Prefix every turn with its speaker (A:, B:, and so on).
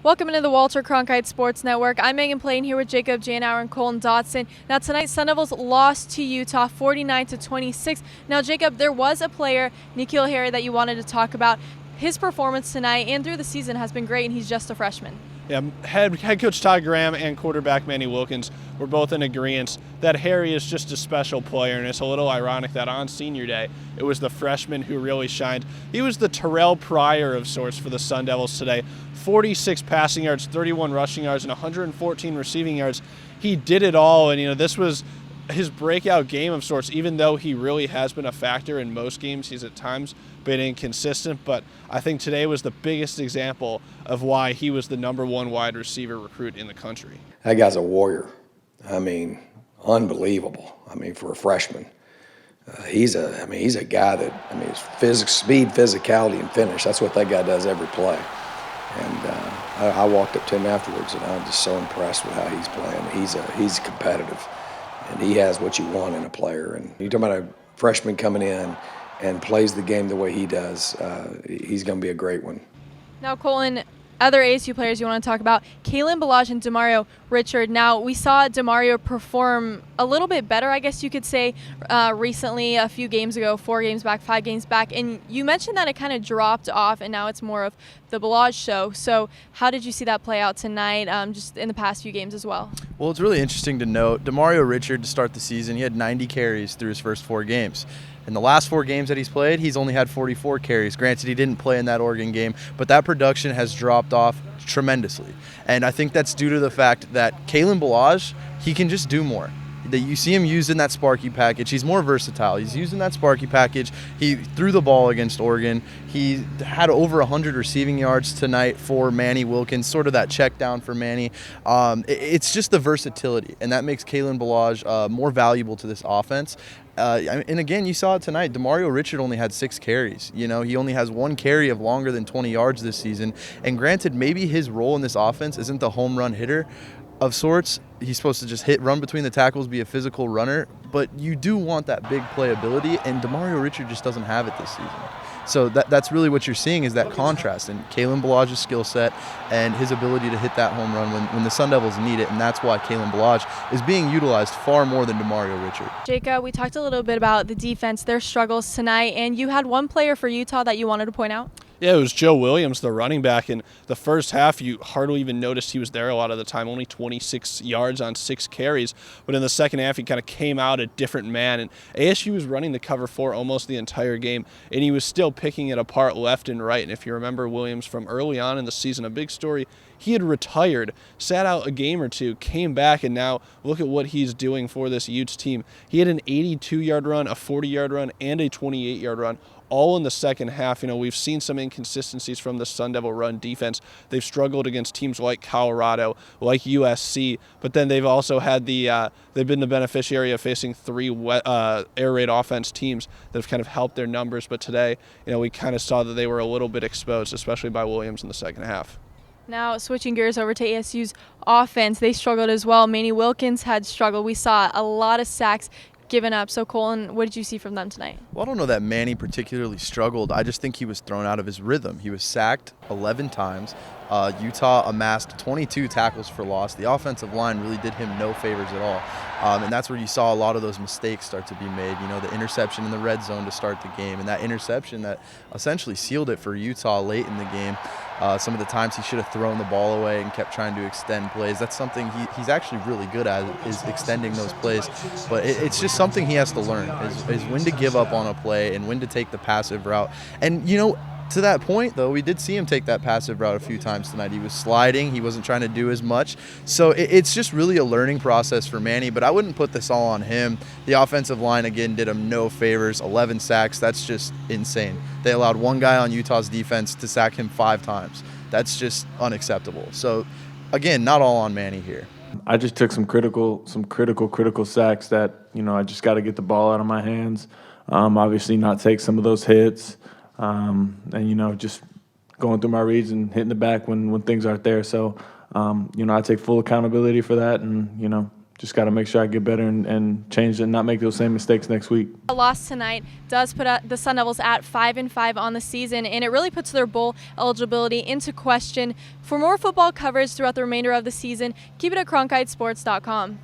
A: Welcome into the Walter Cronkite Sports Network. I'm Megan Plain here with Jacob Janauer and Colton Dotson. Now tonight, Sun Devils lost to Utah 49-26. Now Jacob, there was a player, N'Keal Harry, that you wanted to talk about. His performance tonight and through the season has been great, and he's just a freshman.
B: Yeah, head coach Todd Graham and quarterback Manny Wilkins were both in agreement that Harry is just a special player, and it's a little ironic that on senior day, it was the freshman who really shined. He was the Terrell Pryor of sorts for the Sun Devils today. 46 passing yards, 31 rushing yards, and 114 receiving yards. He did it all, and this was his breakout game of sorts, even though he really has been a factor in most games. He's at times been inconsistent, but I think today was the biggest example of why he was the #1 wide receiver recruit in the country.
C: That guy's a warrior. I mean, unbelievable. I mean, for a freshman. He's a guy that, it's physics, speed, physicality, and finish. That's what that guy does every play. And I walked up to him afterwards, and I'm just so impressed with how he's playing. He's competitive, and he has what you want in a player. And you're talking about a freshman coming in and plays the game the way he does, he's going to be a great one.
A: Now, Colin, other ASU players you want to talk about, Kalen Ballage and Demario Richard. Now, we saw Demario perform a little bit better, I guess you could say, recently, a few games ago, 4 games back, 5 games back. And you mentioned that it kind of dropped off, and now it's more of the Ballage show. So how did you see that play out tonight, just in the past few games as well?
D: Well, it's really interesting to note, Demario Richard, to start the season, he had 90 carries through his first 4 games. In the last 4 games that he's played, he's only had 44 carries. Granted, he didn't play in that Oregon game, but that production has dropped off tremendously. And I think that's due to the fact that Kalen Ballage, he can just do more. That you see him used in that Sparky package. He's more versatile. He's using that Sparky package. He threw the ball against Oregon. He had over 100 receiving yards tonight for Manny Wilkins, sort of that check down for Manny. It's just the versatility, and that makes Kalen Ballage more valuable to this offense. And again, you saw it tonight. Demario Richard only had 6 carries. He only has 1 carry of longer than 20 yards this season. And granted, maybe his role in this offense isn't the home run hitter of sorts. He's supposed to just run between the tackles, be a physical runner. But you do want that big playability, and Demario Richard just doesn't have it this season. So that's really what you're seeing is that contrast in Kalen Ballage's skill set and his ability to hit that home run when the Sun Devils need it, and that's why Kalen Ballage is being utilized far more than Demario Richard.
A: Jacob, we talked a little bit about the defense, their struggles tonight, and you had one player for Utah that you wanted to point out?
B: Yeah, it was Joe Williams, the running back. In the first half, you hardly even noticed he was there a lot of the time, only 26 yards on 6 carries. But in the second half, he kind of came out a different man. And ASU was running the cover 4 almost the entire game, and he was still picking it apart left and right. And if you remember Williams from early on in the season, a big story, he had retired, sat out a game or 2, came back, and now look at what he's doing for this Utes team. He had an 82-yard run, a 40-yard run, and a 28-yard run, all in the second half. We've seen some inconsistencies from the Sun Devil run defense. They've struggled against teams like Colorado, like USC, but then they've also had they've been the beneficiary of facing 3 air raid offense teams that have kind of helped their numbers. But today, we kind of saw that they were a little bit exposed, especially by Williams in the second half.
A: Now, switching gears over to ASU's offense, they struggled as well. Manny Wilkins had struggled. We saw a lot of sacks given up. So, Colin, what did you see from them tonight?
D: Well, I don't know that Manny particularly struggled. I just think he was thrown out of his rhythm. He was sacked 11 times. Utah amassed 22 tackles for loss. The offensive line really did him no favors at all. And that's where you saw a lot of those mistakes start to be made. The interception in the red zone to start the game, and that interception that essentially sealed it for Utah late in the game. Some of the times he should have thrown the ball away and kept trying to extend plays. That's something he's actually really good at, is extending those plays. But it's just something he has to learn, is when to give up on a play and when to take the passive route. And, to that point, though, we did see him take that passive route a few times tonight. He was sliding. He wasn't trying to do as much. So it's just really a learning process for Manny, but I wouldn't put this all on him. The offensive line, again, did him no favors. 11 sacks, that's just insane. They allowed one guy on Utah's defense to sack him 5 times. That's just unacceptable. So, again, not all on Manny here.
E: I just took some critical sacks that, I just got to get the ball out of my hands. Obviously not take some of those hits. And, just going through my reads and hitting the back when things aren't there. So, I take full accountability for that and, just got to make sure I get better and change and not make those same mistakes next week.
A: A loss tonight does put the Sun Devils at 5-5 on the season, and it really puts their bowl eligibility into question. For more football coverage throughout the remainder of the season, keep it at CronkiteSports.com.